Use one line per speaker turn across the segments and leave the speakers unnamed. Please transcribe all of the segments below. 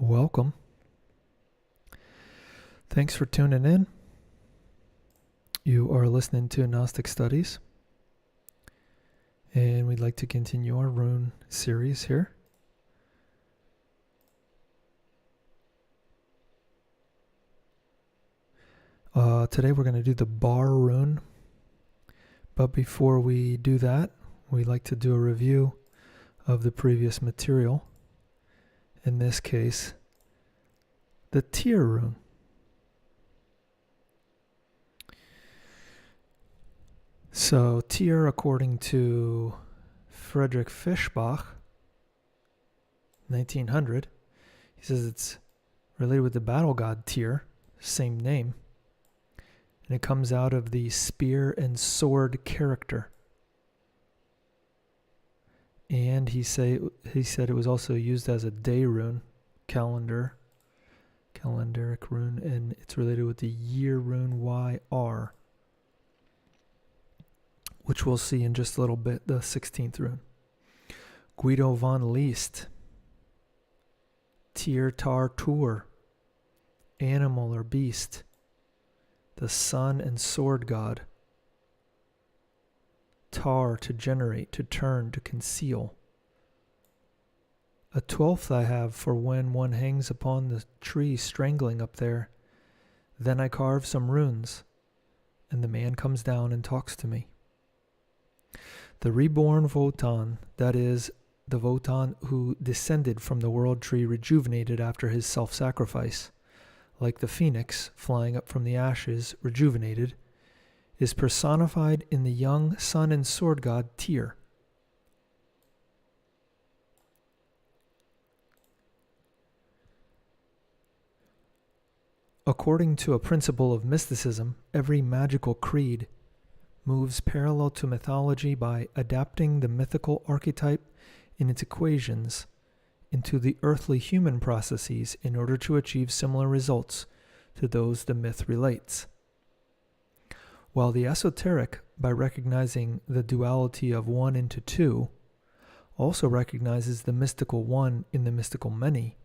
Welcome. Thanks for tuning in. You are listening to Gnostic Studies, and we'd like to continue our rune series here. Today we're going to do the bar rune, but before we do that, we'd like to do a review of the previous material. In this case, the P-Rune. So, Tyr, according to Friedrich Fischbach, 1900, he says it's related with the battle god Tyr, same name, and it comes out of the spear and sword character. And he said it was also used as a day rune, calendaric rune, and it's related with the year rune Weor, which we'll see in just a little bit, the 16th rune. Guido von List, Tyr tar tur, animal or beast, the sun and sword god. Tar, to generate, to turn, to conceal. A 12th I have for when one hangs upon the tree strangling up there. Then I carve some runes, and the man comes down and talks to me. The reborn Wotan, that is, the Wotan who descended from the world tree rejuvenated after his self-sacrifice, like the phoenix flying up from the ashes, rejuvenated, is personified in the young sun and sword god Tyr. According to a principle of mysticism, every magical creed moves parallel to mythology by adapting the mythical archetype in its equations into the earthly human processes in order to achieve similar results to those the myth relates. While the esoteric, by recognizing the duality of one into two, also recognizes the mystical one in the mystical many,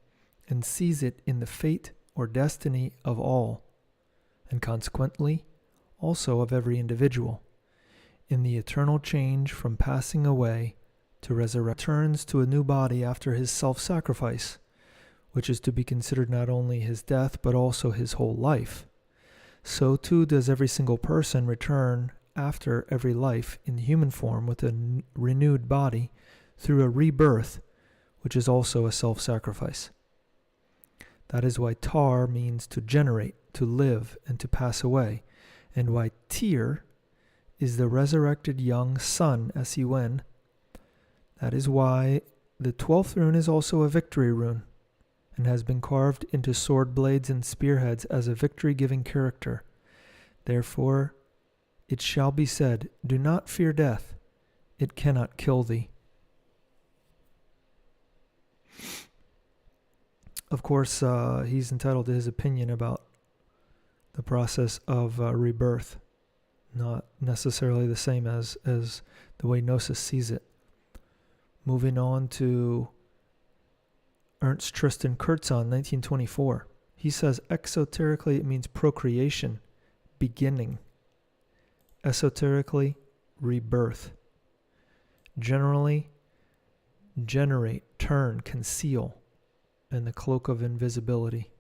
and sees it in the fate or destiny of all, and consequently also of every individual, in the eternal change from passing away to resurrect, returns to a new body after his self-sacrifice, which is to be considered not only his death but also his whole life. So too does every single person return after every life in human form with a renewed body through a rebirth, which is also a self-sacrifice. That is why tar means to generate, to live, and to pass away, and why Tyr is the resurrected young sun, S-U-N. That is why the 12th rune is also a victory rune, and has been carved into sword blades and spearheads as a victory-giving character. Therefore, it shall be said, do not fear death, it cannot kill thee. Of course, he's entitled to his opinion about the process of rebirth, not necessarily the same as the way Gnosis sees it. Moving on to Ernst Tristan Kurtzahn, 1924. He says exoterically it means procreation, beginning. Esoterically, rebirth. Generally, generate, turn, conceal, and the cloak of invisibility.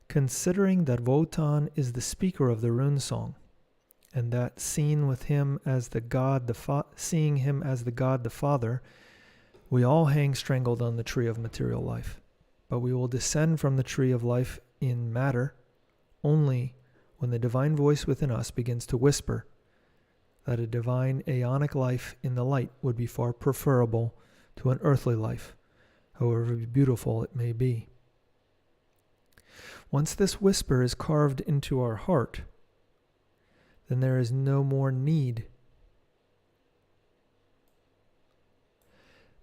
Considering that Wotan is the speaker of the rune song, and that seeing him as the God the Father, we all hang strangled on the tree of material life, but we will descend from the tree of life in matter only when the divine voice within us begins to whisper that a divine aeonic life in the light would be far preferable to an earthly life, however beautiful it may be. Once this whisper is carved into our heart, then there is no more need.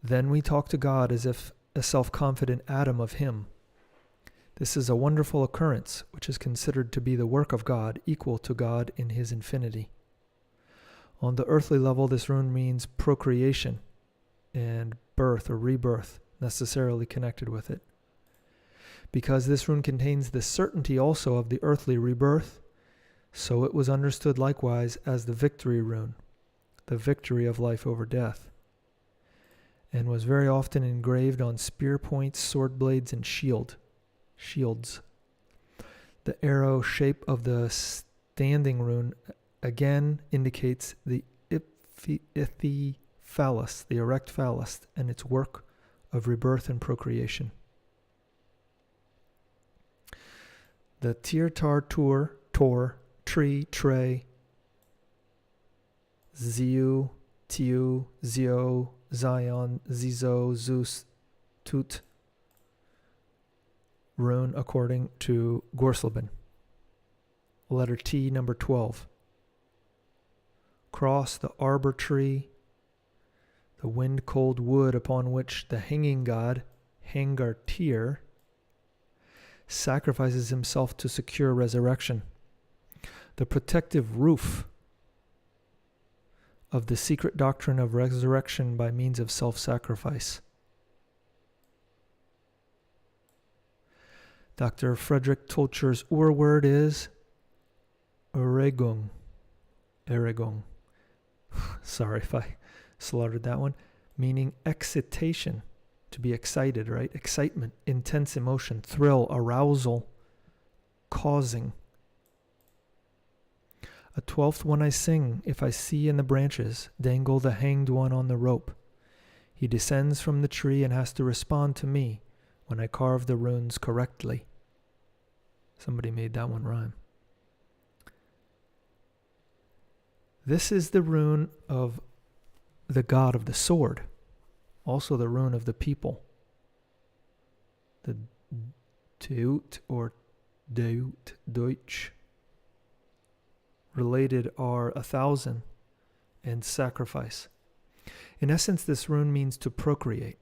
Then we talk to God as if a self-confident atom of Him. This is a wonderful occurrence, which is considered to be the work of God, equal to God in His infinity. On the earthly level, this rune means procreation, and birth or rebirth necessarily connected with it. Because this rune contains the certainty also of the earthly rebirth, so it was understood likewise as the victory rune, the victory of life over death, and was very often engraved on spear points, sword blades, and shields. The arrow shape of the standing rune again indicates the phallus, the erect phallus, and its work of rebirth and procreation. The tir, tar, tor, tree, tray, ziu, tiu, zio, zion, zizo, zeus, tut rune according to Gorsleben. Letter T, number 12. Cross the arbor tree, the wind-cold wood upon which the hanging god, Hangartir, sacrifices himself to secure resurrection. The protective roof of the secret doctrine of resurrection by means of self-sacrifice. Dr. Friedrich Tolcher's Urword is Erregung. Sorry if I slaughtered that one. Meaning excitation, to be excited, right? Excitement, intense emotion, thrill, arousal, causing. A 12th one I sing, if I see in the branches, dangle the hanged one on the rope. He descends from the tree and has to respond to me when I carve the runes correctly. Somebody made that one rhyme. This is the rune of the god of the sword, also the rune of the people. The Teut or Deutsch. Related are 1,000 and sacrifice. In essence, this rune means to procreate.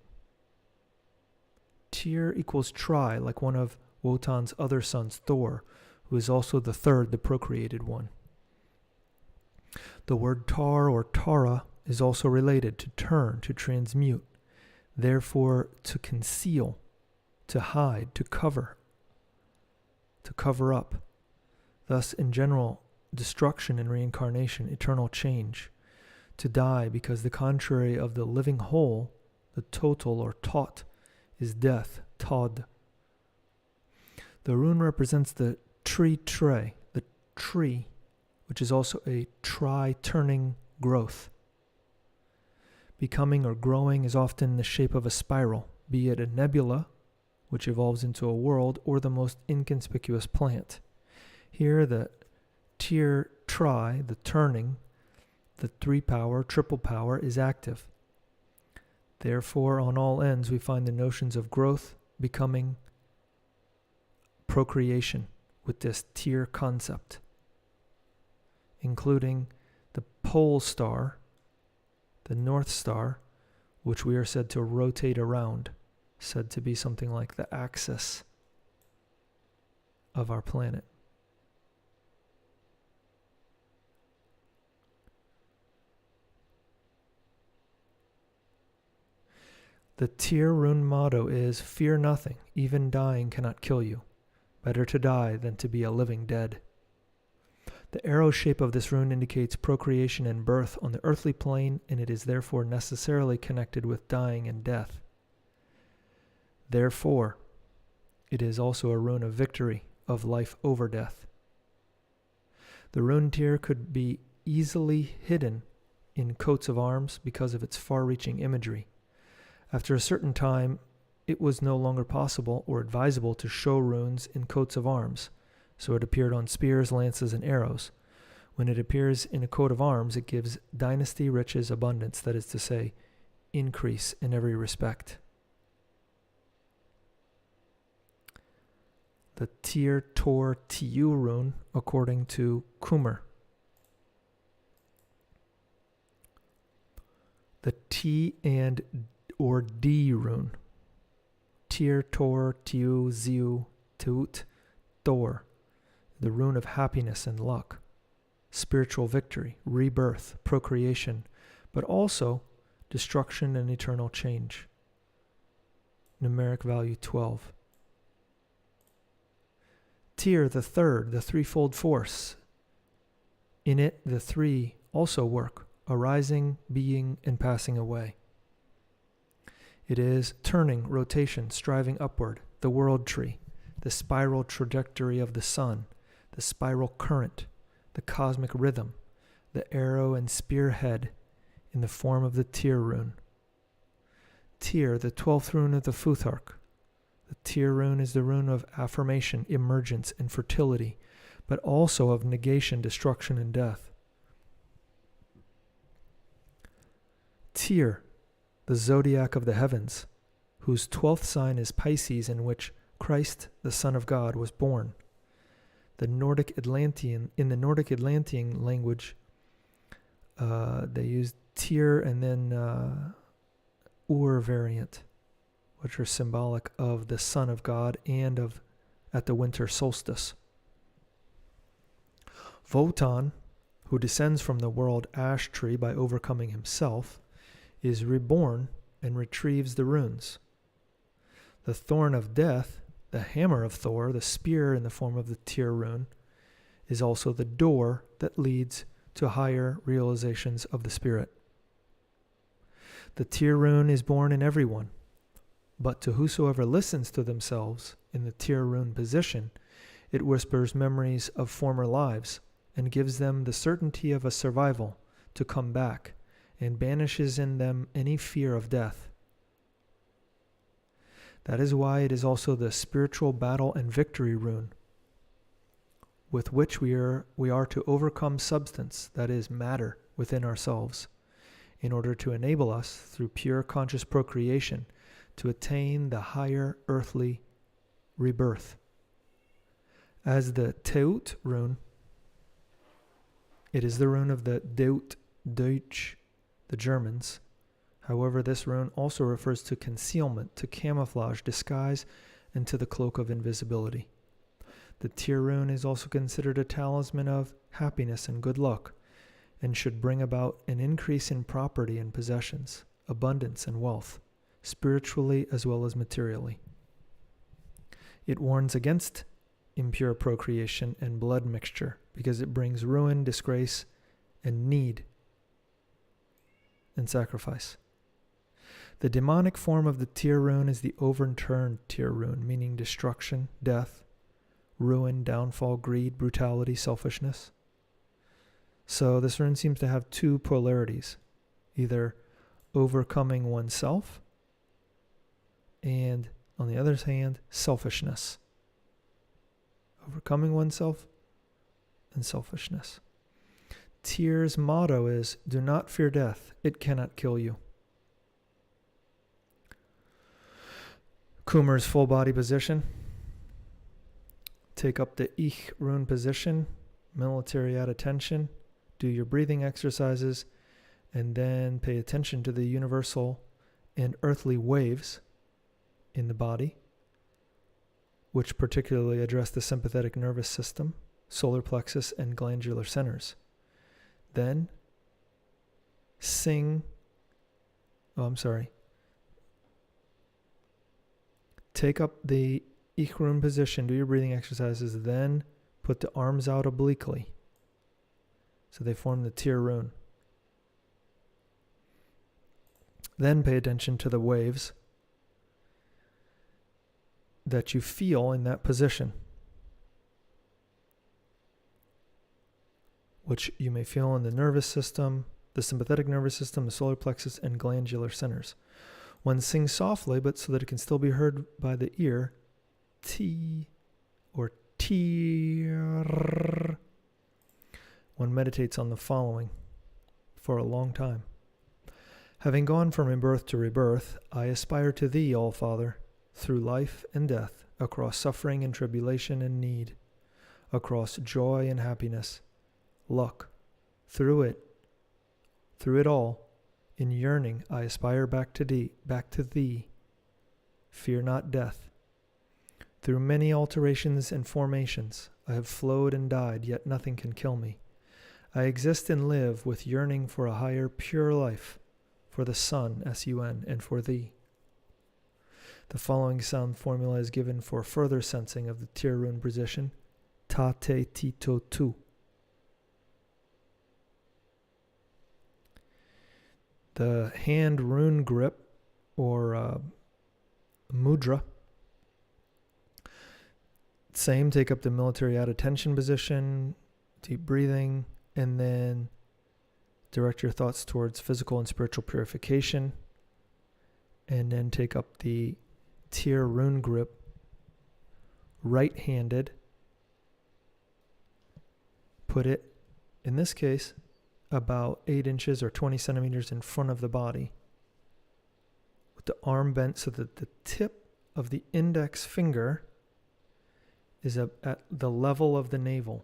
Tyr equals try, like one of Wotan's other sons, Thor, who is also the third, the procreated one. The word tar or tara is also related to turn, to transmute, therefore to conceal, to hide, to cover up. Thus, in general, destruction and reincarnation, eternal change. To die, because the contrary of the living whole, the total or tot, is death, tod. The rune represents the tree, the tree, which is also a tri-turning growth. Becoming or growing is often in the shape of a spiral, be it a nebula, which evolves into a world, or the most inconspicuous plant. Here, the Tyr, tri, the turning, the 3-power, triple power, is active. Therefore, on all ends, we find the notions of growth, becoming, procreation with this Tyr concept, including the pole star, the North Star, which we are said to rotate around, said to be something like the axis of our planet. The Tyr rune motto is, fear nothing, even dying cannot kill you. Better to die than to be a living dead. The arrow shape of this rune indicates procreation and birth on the earthly plane, and it is therefore necessarily connected with dying and death. Therefore, it is also a rune of victory, of life over death. The rune Tyr could be easily hidden in coats of arms because of its far-reaching imagery. After a certain time, it was no longer possible or advisable to show runes in coats of arms, so it appeared on spears, lances, and arrows. When it appears in a coat of arms, it gives dynasty, riches, abundance, that is to say, increase in every respect. The Tyr, Tor, Tiu rune, according to Kummer. The T and or D rune. Tyr, Tor, Tiu, Ziu, Tut, Thor. The rune of happiness and luck, spiritual victory, rebirth, procreation, but also destruction and eternal change. Numeric value 12. Tyr, the third, the threefold force. In it the three also work, arising, being, and passing away. It is turning, rotation, striving upward, the world tree, the spiral trajectory of the sun, the spiral current, the cosmic rhythm, the arrow and spearhead in the form of the P-Rune. Tyr, the 12th rune of the Futhark. The P-Rune is the rune of affirmation, emergence, and fertility, but also of negation, destruction, and death. Tyr, the zodiac of the heavens, whose 12th sign is Pisces, in which Christ, the Son of God, was born. In the Nordic Atlantean language, they use Tyr and then Ur variant, which are symbolic of the Son of God and of at the winter solstice. Wotan, who descends from the world ash tree by overcoming himself, is reborn and retrieves the runes. The thorn of death, the hammer of Thor, the spear in the form of the P-Rune, is also the door that leads to higher realizations of the spirit. The P-Rune is born in everyone, but to whosoever listens to themselves in the P-Rune position, it whispers memories of former lives and gives them the certainty of a survival to come back, and banishes in them any fear of death. That is why it is also the spiritual battle and victory rune, with which we are to overcome substance, that is, matter, within ourselves, in order to enable us, through pure conscious procreation, to attain the higher earthly rebirth. As the Teut rune, it is the rune of the Deutsch, the Germans. However, this rune also refers to concealment, to camouflage, disguise, and to the cloak of invisibility. The P-Rune is also considered a talisman of happiness and good luck, and should bring about an increase in property and possessions, abundance and wealth, spiritually as well as materially. It warns against impure procreation and blood mixture, because it brings ruin, disgrace, and need and sacrifice. The demonic form of the P-Rune is the overturned P-Rune, meaning destruction, death, ruin, downfall, greed, brutality, selfishness. So this rune seems to have two polarities, either overcoming oneself and, on the other hand, selfishness. Overcoming oneself and selfishness. Tyr's motto is, "Do not fear death, it cannot kill you." Kummer's full body position. Take up the Ich rune position, military at attention, do your breathing exercises, and then pay attention to the universal and earthly waves in the body, which particularly address the sympathetic nervous system, solar plexus, and glandular centers. Then take up the Ich rune position, do your breathing exercises, then put the arms out obliquely, so they form the P-Rune. Then pay attention to the waves that you feel in that position, which you may feel in the nervous system, the sympathetic nervous system, the solar plexus, and glandular centers. One sings softly, but so that it can still be heard by the ear, T or Tyr. One meditates on the following for a long time. Having gone from rebirth to rebirth, I aspire to Thee, All-Father, through life and death, across suffering and tribulation and need, across joy and happiness, luck, through it all, in yearning I aspire back to Thee. Fear not death. Through many alterations and formations, I have flowed and died, yet nothing can kill me. I exist and live with yearning for a higher, pure life, for the sun, S-U-N, and for thee. The following sound formula is given for further sensing of the P-Rune position, ta te tito tu. The hand rune grip, or mudra, same, take up the military out attention position, deep breathing, and then direct your thoughts towards physical and spiritual purification, and then take up the P-Rune grip, right-handed, put it, in this case, about 8 inches or 20 centimeters in front of the body, with the arm bent so that the tip of the index finger is at the level of the navel.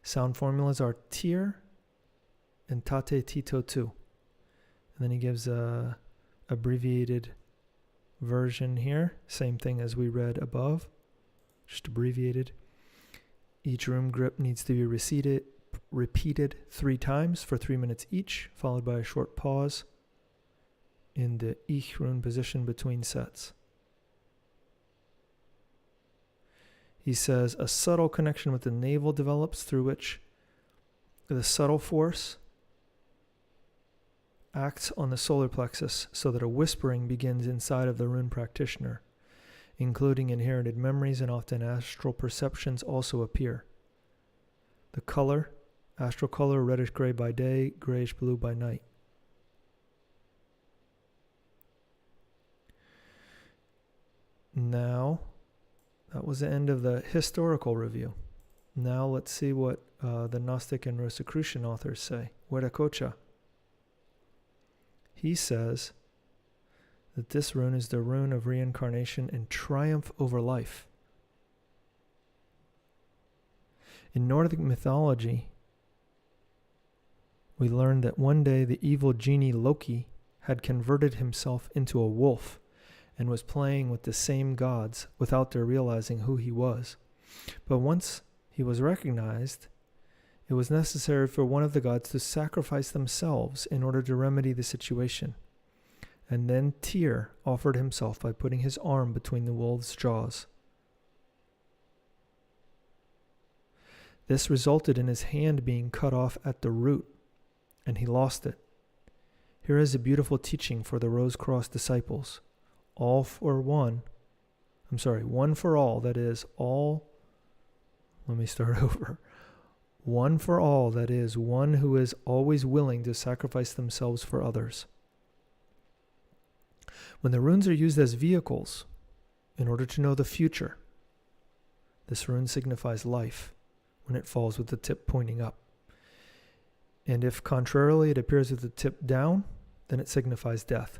Sound formulas are tir and tate tito tu. And then he gives a abbreviated version here. Same thing as we read above, just abbreviated. Each rune grip needs to be repeated 3 times for 3 minutes each, followed by a short pause in the ich rune position between sets. He says a subtle connection with the navel develops through which the subtle force acts on the solar plexus so that a whispering begins inside of the rune practitioner, including inherited memories, and often astral perceptions also appear. The color, astral color, reddish-gray by day, grayish-blue by night. Now, that was the end of the historical review. Now let's see what the Gnostic and Rosicrucian authors say. Huiracocha. He says that this rune is the rune of reincarnation and triumph over life. In Nordic mythology, we learned that one day the evil genie Loki had converted himself into a wolf and was playing with the same gods without their realizing who he was. But once he was recognized, it was necessary for one of the gods to sacrifice themselves in order to remedy the situation. And then Tyr offered himself by putting his arm between the wolf's jaws. This resulted in his hand being cut off at the root, and he lost it. Here is a beautiful teaching for the Rose Cross disciples. One for all, that is, all, let me start over. One for all, that is, one who is always willing to sacrifice themselves for others. When the runes are used as vehicles, in order to know the future, this rune signifies life when it falls with the tip pointing up. And if contrarily it appears with the tip down, then it signifies death.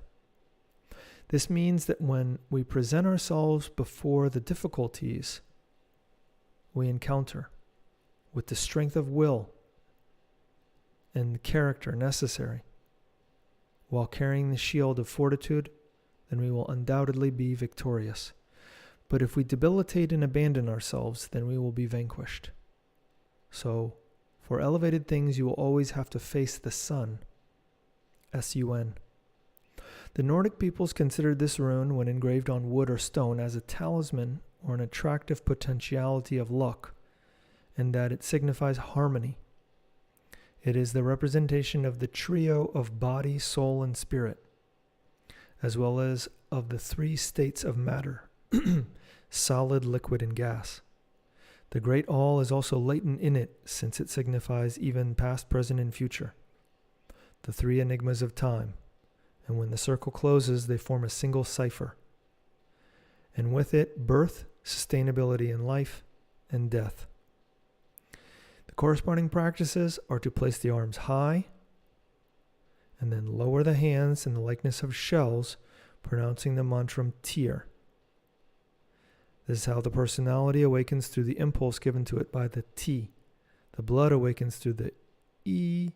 This means that when we present ourselves before the difficulties we encounter with the strength of will and the character necessary, while carrying the shield of fortitude, then we will undoubtedly be victorious. But if we debilitate and abandon ourselves, then we will be vanquished. So, for elevated things, you will always have to face the sun, S-U-N. The Nordic peoples considered this rune, when engraved on wood or stone, as a talisman or an attractive potentiality of luck, and that it signifies harmony. It is the representation of the trio of body, soul, and spirit, as well as of the 3 states of matter, solid, liquid, and gas. The great all is also latent in it, since it signifies even past, present, and future, the 3 enigmas of time. And when the circle closes, they form a single cipher. And with it, birth, sustainability in life, and death. The corresponding practices are to place the arms high, and then lower the hands in the likeness of shells, pronouncing the mantra Tyr. This is how the personality awakens through the impulse given to it by the T. The blood awakens through the E,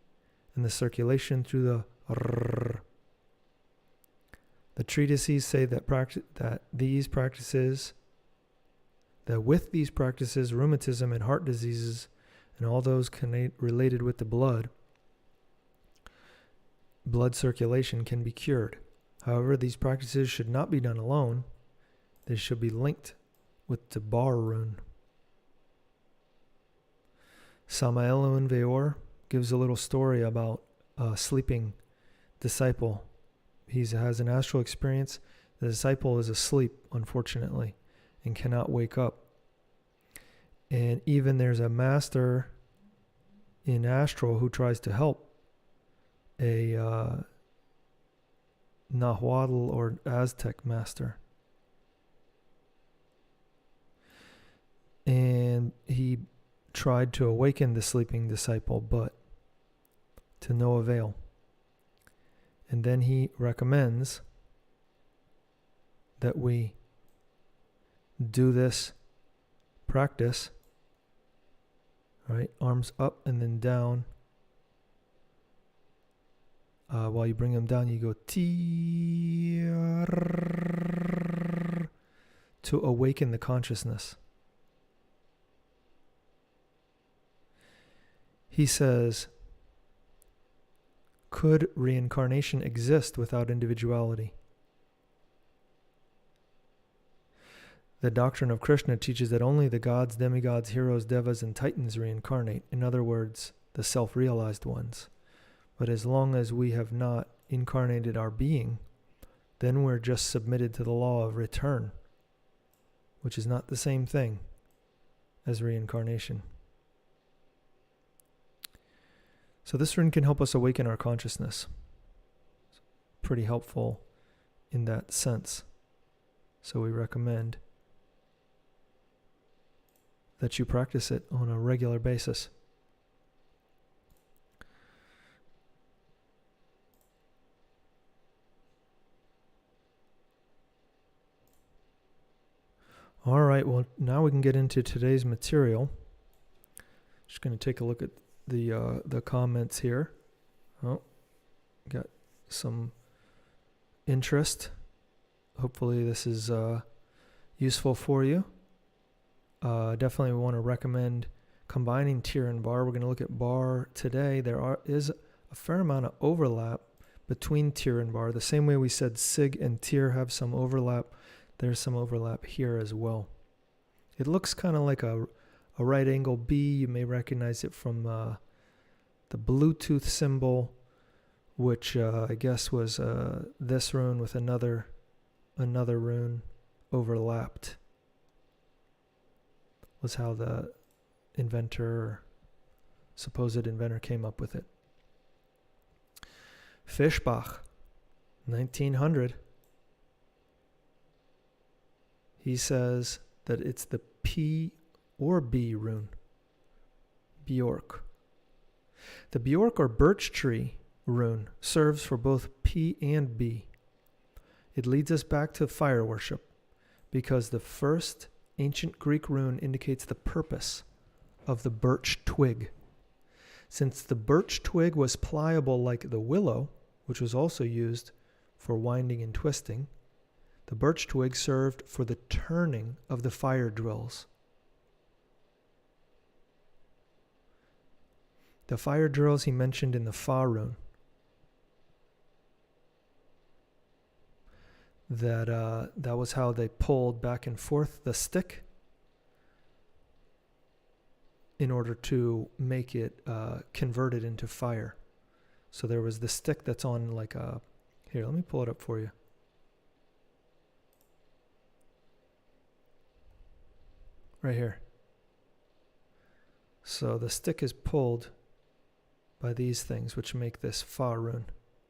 and the circulation through the R. The treatises say that with these practices, rheumatism and heart diseases, and all those related with the blood, blood circulation can be cured. However, these practices should not be done alone. They should be linked with the P-Rune. Samael and Weor gives a little story about a sleeping disciple. He has an astral experience. The disciple is asleep, unfortunately, and cannot wake up. And even there's a master in astral who tries to help a Nahuatl or Aztec master. And he tried to awaken the sleeping disciple, but to no avail. And then he recommends that we do this practice, right? Arms up and then down. While you bring them down, you go to awaken the consciousness. He says, could reincarnation exist without individuality? The doctrine of Krishna teaches that only the gods, demigods, heroes, devas, and titans reincarnate. In other words, the self-realized ones. But as long as we have not incarnated our being, then we're just submitted to the law of return, which is not the same thing as reincarnation. So this rune can help us awaken our consciousness. It's pretty helpful in that sense. So we recommend that you practice it on a regular basis. All right, well, now we can get into today's material. Just going to take a look at the comments here. Oh, got some interest. Hopefully this is useful for you. Definitely want to recommend combining Tir and Bar. We're going to look at Bar today. There is a fair amount of overlap between Tir and Bar. The same way we said Sig and Tir have some overlap, there's some overlap here as well. It looks kind of like a right angle B. You may recognize it from the Bluetooth symbol, which I guess was this rune with another rune overlapped. Was how the inventor, supposed inventor, came up with it. Fischbach, 1900. He says that it's the P or B rune, Björk. The Björk or birch tree rune serves for both P and B. It leads us back to fire worship because the first ancient Greek rune indicates the purpose of the birch twig. Since the birch twig was pliable like the willow, which was also used for winding and twisting, the birch twig served for the turning of the fire drills. The fire drills he mentioned in the Fa rune. That was how they pulled back and forth the stick in order to make it converted into fire. So there was the stick that's on like a... Here, let me pull it up for you. Right here. So the stick is pulled by these things, which make this Fa rune,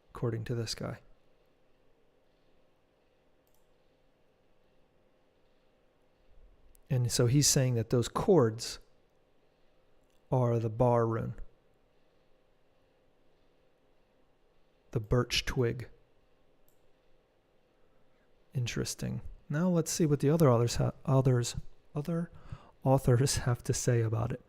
according to this guy. And so he's saying that those chords are the Bar rune, the birch twig. Interesting. Now let's see what the other authors have to say about it.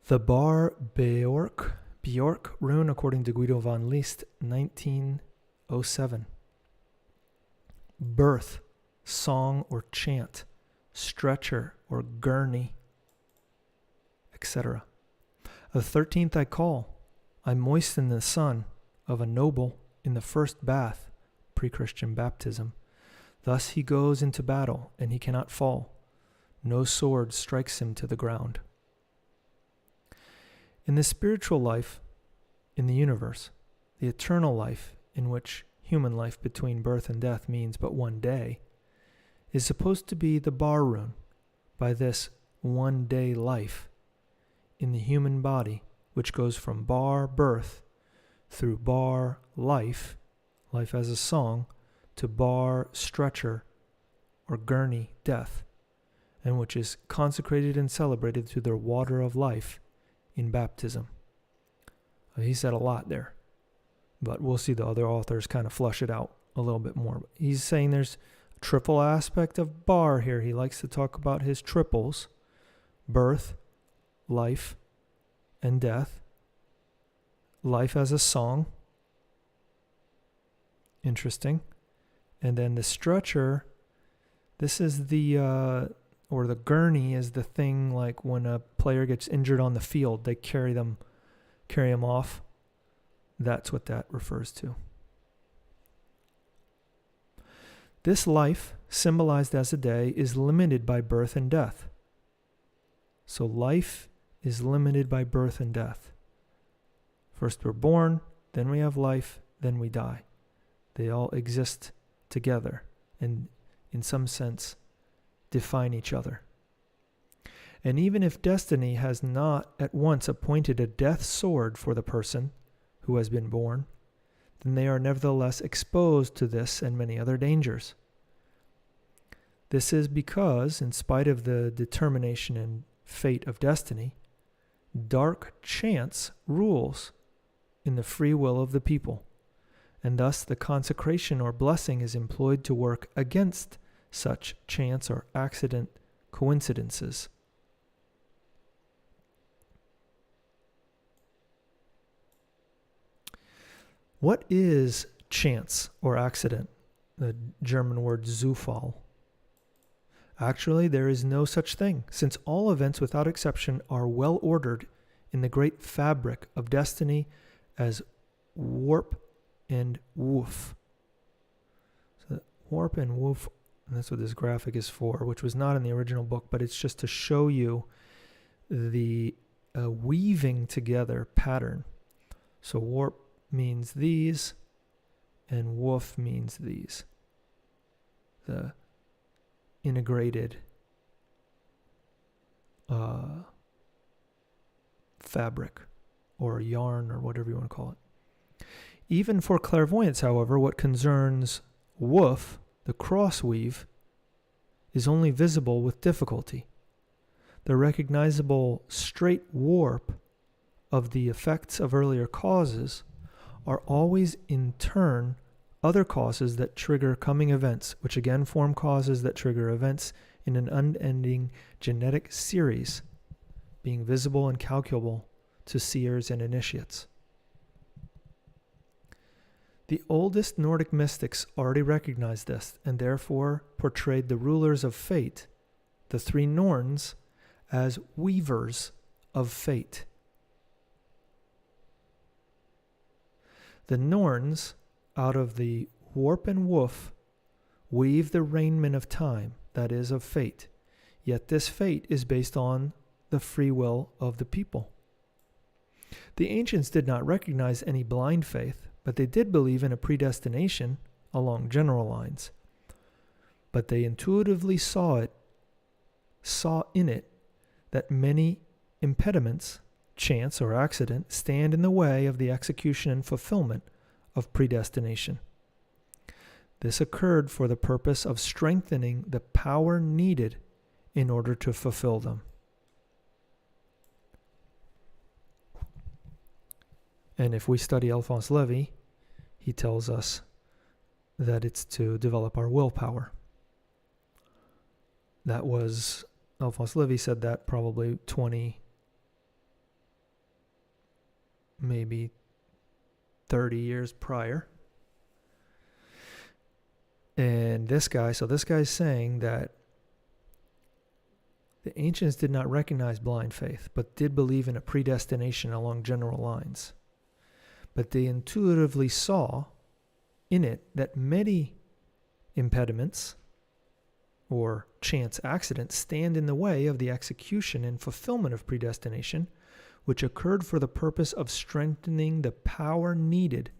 The Bar Björk rune, according to Guido von List, 1907. Birth, song or chant, stretcher or gurney, etc. The 13th I call, I moisten the son of a noble in the first bath, pre-Christian baptism. Thus he goes into battle, and he cannot fall. No sword strikes him to the ground. In the spiritual life in the universe, the eternal life in which human life between birth and death means but one day, is supposed to be the P-Rune, by this one-day life in the human body, which goes from bar birth through bar life, life as a song, to bar stretcher or gurney death, and which is consecrated and celebrated through the water of life in baptism. He said a lot there, but we'll see the other authors kind of flush it out a little bit more. He's saying there's a triple aspect of bar here. He likes to talk about his triples: birth, life, and death. Life as a song. Interesting. And then the stretcher, this is the, or the gurney is the thing like when a player gets injured on the field, they carry him off. That's what that refers to. This life, symbolized as a day, is limited by birth and death. So life is limited by birth and death. First we're born, then we have life, then we die. They all exist together and, in some sense, define each other. And even if destiny has not at once appointed a death sword for the person who has been born, then they are nevertheless exposed to this and many other dangers. This is because, in spite of the determination and fate of destiny, dark chance rules in the free will of the people, and thus the consecration or blessing is employed to work against such chance or accident coincidences. What is chance or accident? The German word Zufall. Actually, there is no such thing, since all events without exception are well ordered in the great fabric of destiny as warp and woof. So warp and woof, and that's what this graphic is for, which was not in the original book, but it's just to show you the weaving together pattern. So warp means these, and woof means these. The integrated fabric or yarn or whatever you want to call it. Even for clairvoyance, however, what concerns woof, the cross weave, is only visible with difficulty. The recognizable straight warp of the effects of earlier causes are always in turn other causes that trigger coming events, which again form causes that trigger events in an unending genetic series, being visible and calculable to seers and initiates. The oldest Nordic mystics already recognized this and therefore portrayed the rulers of fate, the three Norns, as weavers of fate. The Norns, out of the warp and woof, weave the raiment of time, that is, of fate. Yet this fate is based on the free will of the people. The ancients did not recognize any blind faith, but they did believe in a predestination along general lines. But they intuitively saw in it that many impediments, chance or accident, stand in the way of the execution and fulfillment of predestination. This occurred for the purpose of strengthening the power needed in order to fulfill them. And if we study Alphonse Lévy, he tells us that it's to develop our willpower. That was, Alphonse Lévy said that probably 20, maybe 30 years prior. And this guy's saying that the ancients did not recognize blind faith, but did believe in a predestination along general lines. but they intuitively saw in it that many impediments or chance accidents stand in the way of the execution and fulfillment of predestination, which occurred for the purpose of strengthening the power needed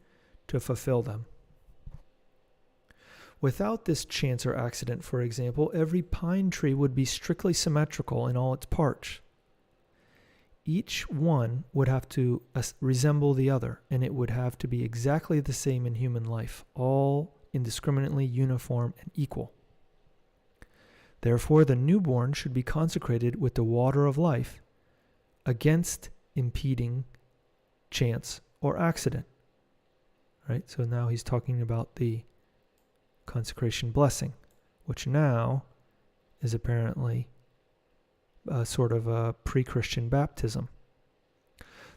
to fulfill them. Without this chance or accident, for example, every pine tree would be strictly symmetrical in all its parts. Each one would have to resemble the other, and it would have to be exactly the same in human life, all indiscriminately uniform and equal. Therefore, the newborn should be consecrated with the water of life against impeding chance or accident. Right? So now he's talking about the consecration blessing, which now is apparently sort of a pre-Christian baptism.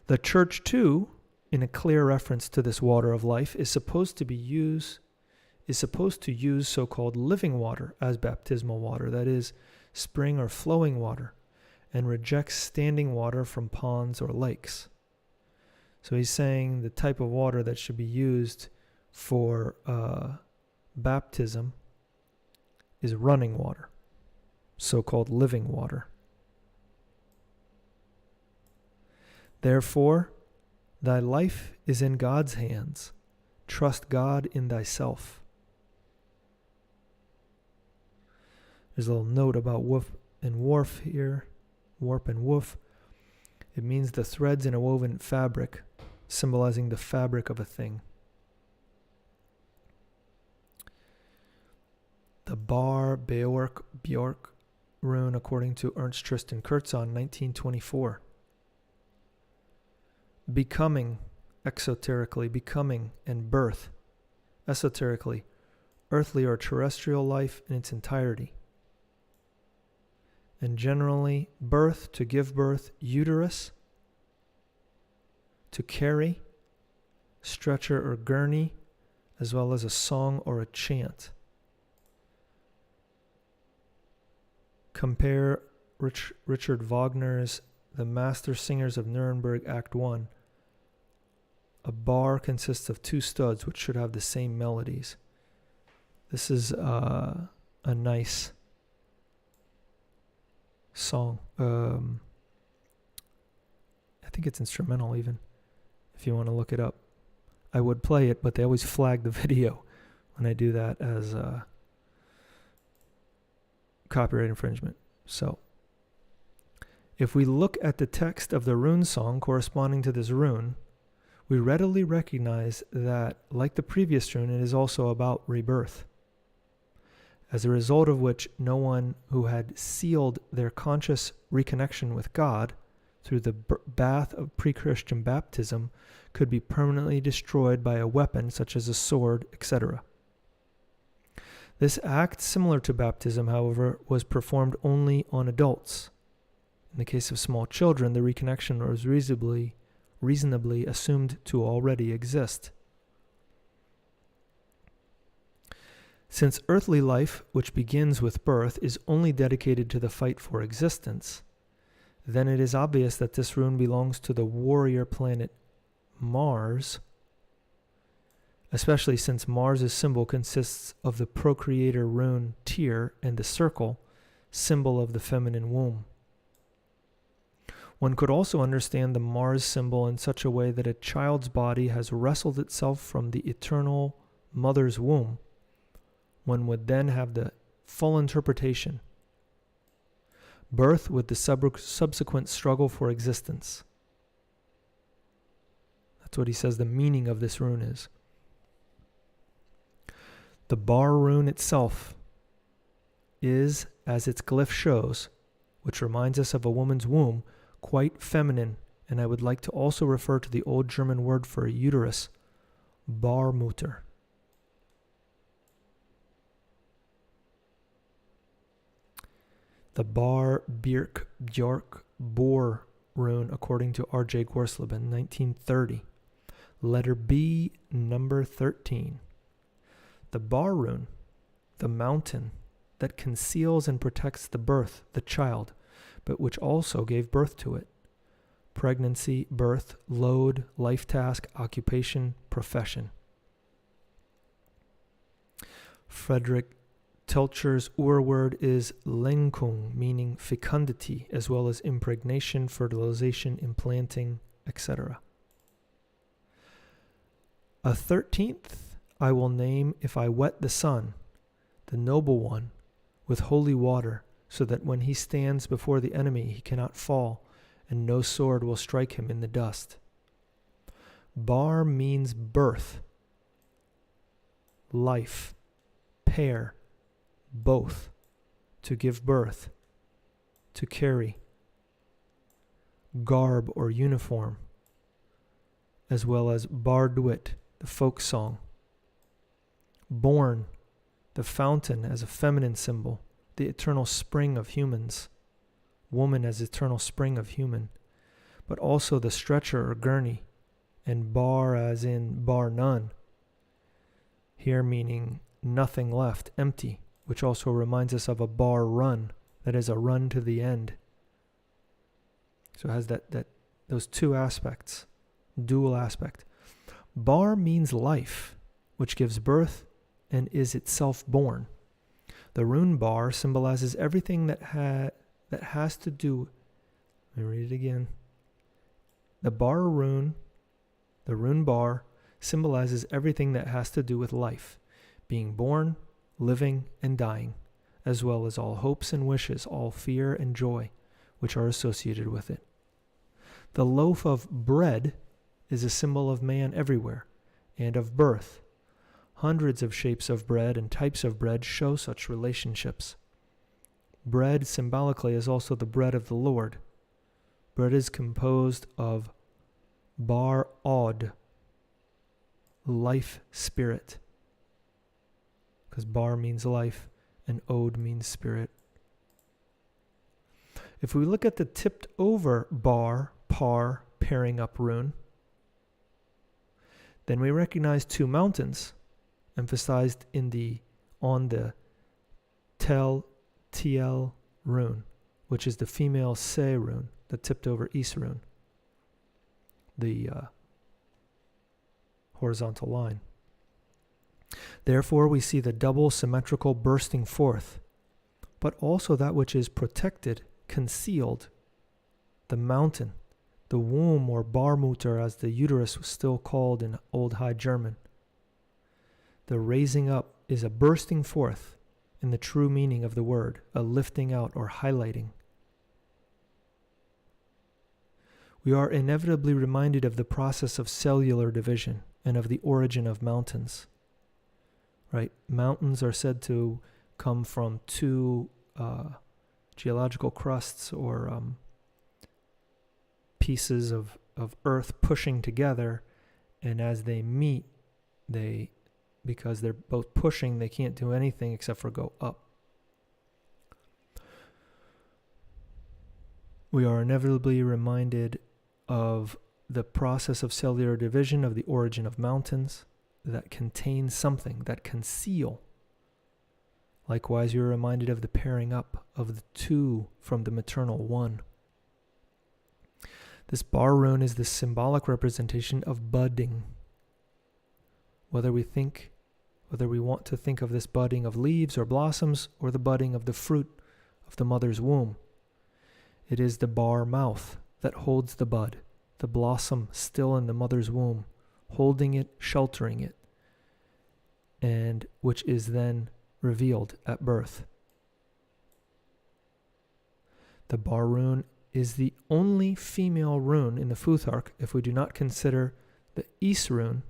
The church, too, in a clear reference to this water of life, is supposed to use so-called living water as baptismal water, that is, spring or flowing water, and rejects standing water from ponds or lakes. So he's saying the type of water that should be used for baptism is running water, so-called living water. Therefore, thy life is in God's hands. Trust God in thyself. There's a little note about woof and warp here, warp and woof. It means the threads in a woven fabric, symbolizing the fabric of a thing. The Beork, Björk rune, according to Ernst, Tristan, Kurtzahn, 1924. Becoming, exoterically, becoming, and birth, esoterically, earthly or terrestrial life in its entirety. And generally, birth, to give birth, uterus, to carry, stretcher or gurney, as well as a song or a chant. Compare Richard Wagner's The Master Singers of Nuremberg, Act 1. A bar consists of two studs which should have the same melodies. This is a nice song. I think it's instrumental even, if you want to look it up. I would play it, but they always flag the video when I do that as copyright infringement. So, if we look at the text of the rune song corresponding to this rune, we readily recognize that, like the previous rune, it is also about rebirth. As a result of which, no one who had sealed their conscious reconnection with God through the bath of pre-Christian baptism could be permanently destroyed by a weapon such as a sword, etc. This act, similar to baptism, however, was performed only on adults. In the case of small children, the reconnection was reasonably assumed to already exist. Since earthly life, which begins with birth, is only dedicated to the fight for existence, then it is obvious that this rune belongs to the warrior planet Mars, especially since Mars' symbol consists of the procreator rune Tyr and the circle, symbol of the feminine womb. One could also understand the Mars symbol in such a way that a child's body has wrestled itself from the eternal mother's womb. One would then have the full interpretation. Birth with the subsequent struggle for existence. That's what he says the meaning of this rune is. The bar rune itself is, as its glyph shows, which reminds us of a woman's womb, quite feminine, and I would like to also refer to the old German word for a uterus, Barmutter. The Birk, Björk, Bohr rune, according to R.J. Gorsleben, 1930. Letter B, number 13. The bar rune, the mountain that conceals and protects the birth, the child, but which also gave birth to it. pregnancy, birth, load, life task, occupation, profession. Friedrich Telcher's Urword is Lenkung, meaning fecundity, as well as impregnation, fertilization, implanting, etc. A 13th I will name if I wet the sun, the noble one, with holy water, so that when he stands before the enemy he cannot fall, and no sword will strike him in the dust. Bar means birth, life, pair, both, to give birth, to carry, garb or uniform, as well as barduit, the folk song. Born, the fountain as a feminine symbol, the eternal spring of humans, woman as eternal spring of human, but also the stretcher or gurney, and bar as in bar none, here meaning nothing left, empty, which also reminds us of a bar run, that is a run to the end. So it has those two aspects, dual aspect. Bar means life, which gives birth and is itself born. The rune bar symbolizes everything that has to do. Let me read it again. The rune bar symbolizes everything that has to do with life, being born, living, and dying, as well as all hopes and wishes, all fear and joy, which are associated with it. The loaf of bread is a symbol of man everywhere, and of birth. Hundreds of shapes of bread and types of bread show such relationships. Bread symbolically is also the bread of the Lord. Bread is composed of bar od, life spirit, because bar means life and od means spirit. If we look at the tipped over bar, par, pairing up rune, then we recognize two mountains emphasized on the TL rune, which is the female Se rune, the tipped over Is rune, the horizontal line. Therefore, we see the double symmetrical bursting forth, but also that which is protected, concealed, the mountain, the womb, or Barmutter as the uterus was still called in Old High German. The raising up is a bursting forth in the true meaning of the word, a lifting out or highlighting. We are inevitably reminded of the process of cellular division and of the origin of mountains. Right? Mountains are said to come from two geological crusts or pieces of earth pushing together, and as they meet, because they're both pushing, they can't do anything except for go up. We are inevitably reminded of the process of cellular division, of the origin of mountains that contain something, that conceal. Likewise, you're reminded of the pairing up of the two from the maternal one. This bar rune is the symbolic representation of budding. Whether we want to think of this budding of leaves or blossoms, or the budding of the fruit of the mother's womb, it is the bar mouth that holds the bud, the blossom still in the mother's womb, holding it, sheltering it, and which is then revealed at birth. The bar rune is the only female rune in the Futhark if we do not consider the Is rune,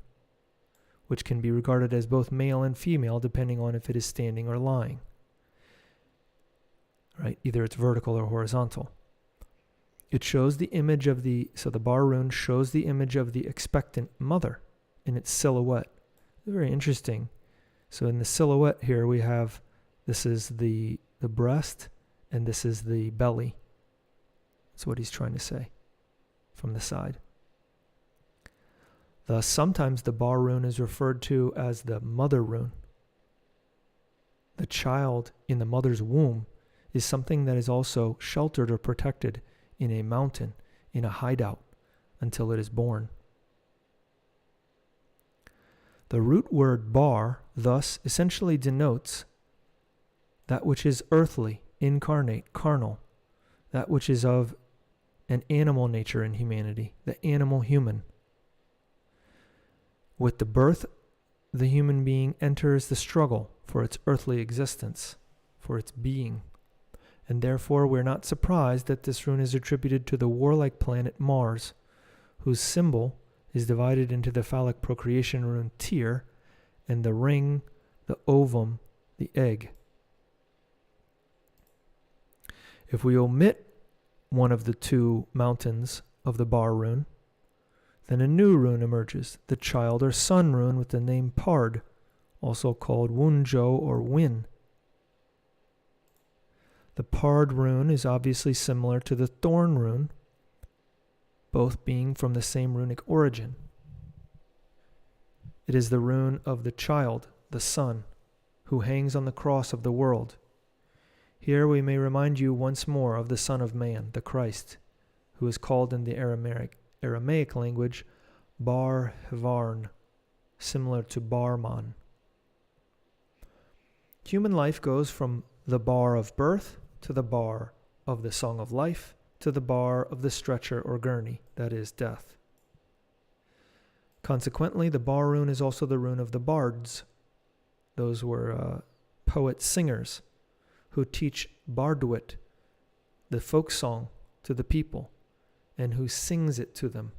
which can be regarded as both male and female depending on if it is standing or lying. Right? Either it's vertical or horizontal. It shows the image of the bar rune shows the image of the expectant mother in its silhouette. Very interesting. So in the silhouette here we have, this is the breast and this is the belly. That's what he's trying to say from the side. Thus, sometimes the bar rune is referred to as the mother rune. The child in the mother's womb is something that is also sheltered or protected in a mountain, in a hideout until it is born. The root word bar thus essentially denotes that which is earthly, incarnate, carnal, that which is of an animal nature in humanity, the animal human. With the birth, the human being enters the struggle for its earthly existence, for its being, and therefore we're not surprised that this rune is attributed to the warlike planet Mars, whose symbol is divided into the phallic procreation rune Tyr and the ring, the ovum, the egg. If we omit one of the two mountains of the bar rune, then a new rune emerges, the child or son rune with the name Pard, also called Wunjo or Win. The Pard rune is obviously similar to the Thorn rune, both being from the same runic origin. It is the rune of the child, the son, who hangs on the cross of the world. Here we may remind you once more of the Son of Man, the Christ, who is called in the Aramaic language Bar Hevarn, similar to Barman. Human life goes from the bar of birth to the bar of the song of life to the bar of the stretcher or gurney, that is, death. Consequently, the bar rune is also the rune of the bards. Those were poet-singers who teach barduit, the folk song, to the people, and who sings it to them.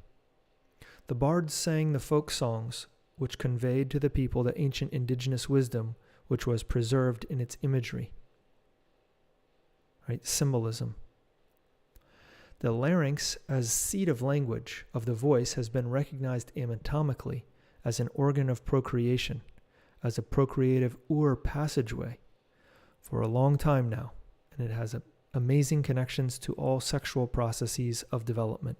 The bards sang the folk songs, which conveyed to the people the ancient indigenous wisdom which was preserved in its imagery. Right? Symbolism. The larynx, as seat of language, of the voice, has been recognized anatomically as an organ of procreation, as a procreative passageway, for a long time now, and it has amazing connections to all sexual processes of development.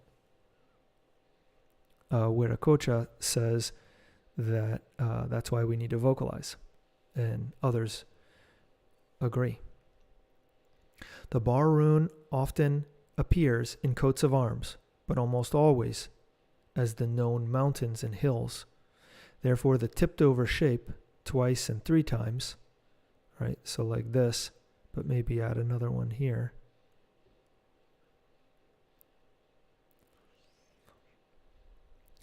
Huiracocha says that that's why we need to vocalize, and others agree. The bar rune often appears in coats of arms, but almost always as the known mountains and hills. Therefore, the tipped-over shape, twice and three times, right? So like this, but maybe add another one here.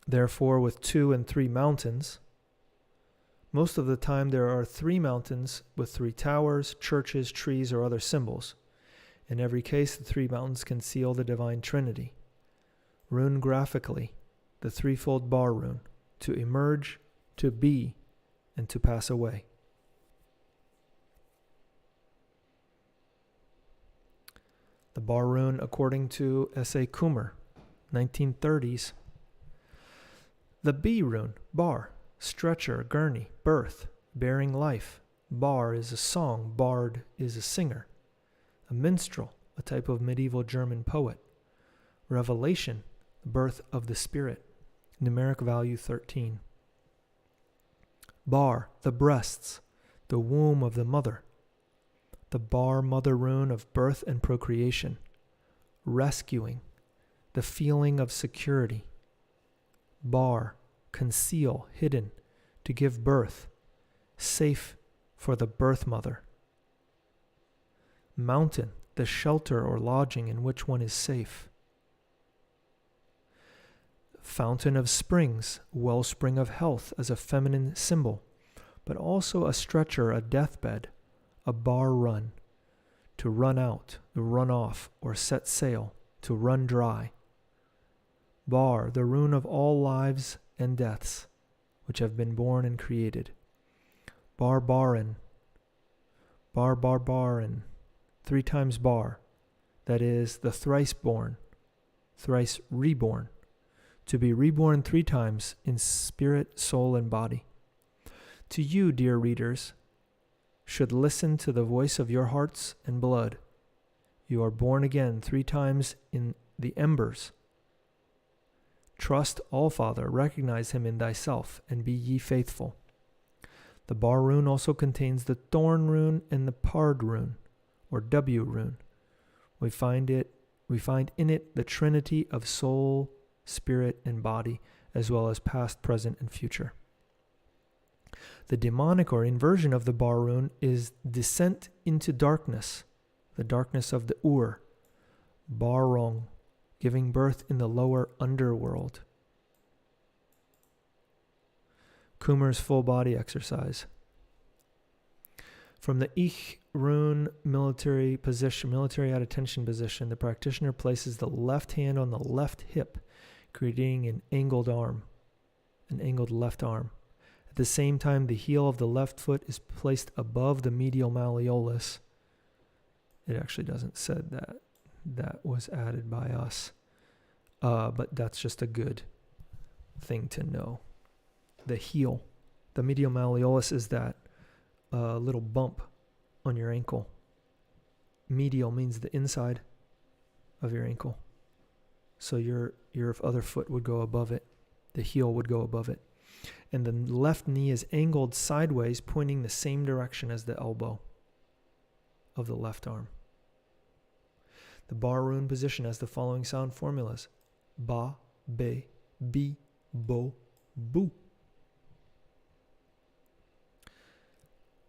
Therefore, with 2 and 3 mountains, most of the time there are 3 mountains with 3 towers, churches, trees, or other symbols. In every case, the 3 mountains conceal the divine trinity. Rune graphically, the threefold bar rune, to emerge, to be, and to pass away. The bar rune, according to S.A. Kummer, 1930s. The B rune, bar, stretcher, gurney, birth, bearing life. Bar is a song, bard is a singer. A minstrel, a type of medieval German poet. Revelation, the birth of the spirit. Numeric value 13. Bar, the breasts, the womb of the mother. The bar mother rune of birth and procreation. Rescuing, the feeling of security. Bar, conceal, hidden, to give birth, safe for the birth mother. Mountain, the shelter or lodging in which one is safe. Fountain of springs, wellspring of health as a feminine symbol, but also a stretcher, a deathbed, a bar run, to run out, to run off, or set sail, to run dry. Bar, the rune of all lives and deaths, which have been born and created. Barbarin, barbarin, 3 times bar, that is, the thrice born, thrice reborn, to be reborn 3 times in spirit, soul, and body. To you, dear readers, should listen to the voice of your hearts and blood. You are born again 3 times in the embers. Trust All-Father, recognize him in thyself, and be ye faithful. The bar rune also contains the thorn rune and the pard rune, or W rune. We find it We find in it the trinity of soul, spirit, and body, as well as past, present, and future. The demonic or inversion of the Bïork is descent into darkness, the darkness of the Ur, Bïork, giving birth in the lower underworld. Kummer's full body exercise. From the Ich-Rune military at attention position, the practitioner places the left hand on the left hip, creating an angled left arm. At the same time, the heel of the left foot is placed above the medial malleolus. It actually doesn't say that. That was added by us. But that's just a good thing to know. The heel. The medial malleolus is that little bump on your ankle. Medial means the inside of your ankle. So your other foot would go above it. The heel would go above it. And the left knee is angled sideways, pointing the same direction as the elbow of the left arm. The Bïork position has the following sound formulas: ba, be, bi, bo, bu.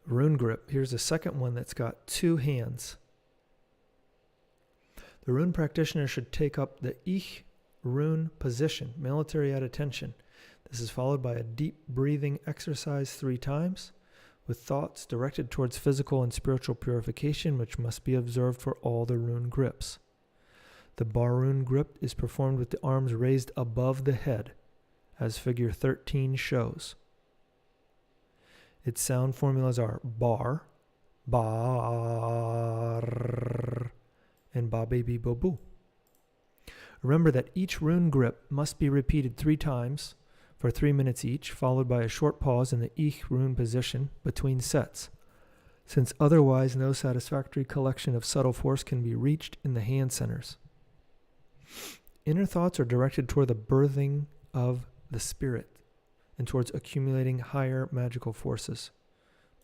Rune grip. Here's a second one that's got two hands. The rune practitioner should take up the Ich-Rune position, military at attention. This is followed by a deep breathing exercise 3 times, with thoughts directed towards physical and spiritual purification, which must be observed for all the rune grips. The Bïork grip is performed with the arms raised above the head, as figure 13 shows. Its sound formulas are bar, bar, and ba baby bo boo. Remember that each rune grip must be repeated 3 times for 3 minutes each, followed by a short pause in the Ich-Rune position between sets, since otherwise no satisfactory collection of subtle force can be reached in the hand centers. Inner thoughts are directed toward the birthing of the spirit and towards accumulating higher magical forces.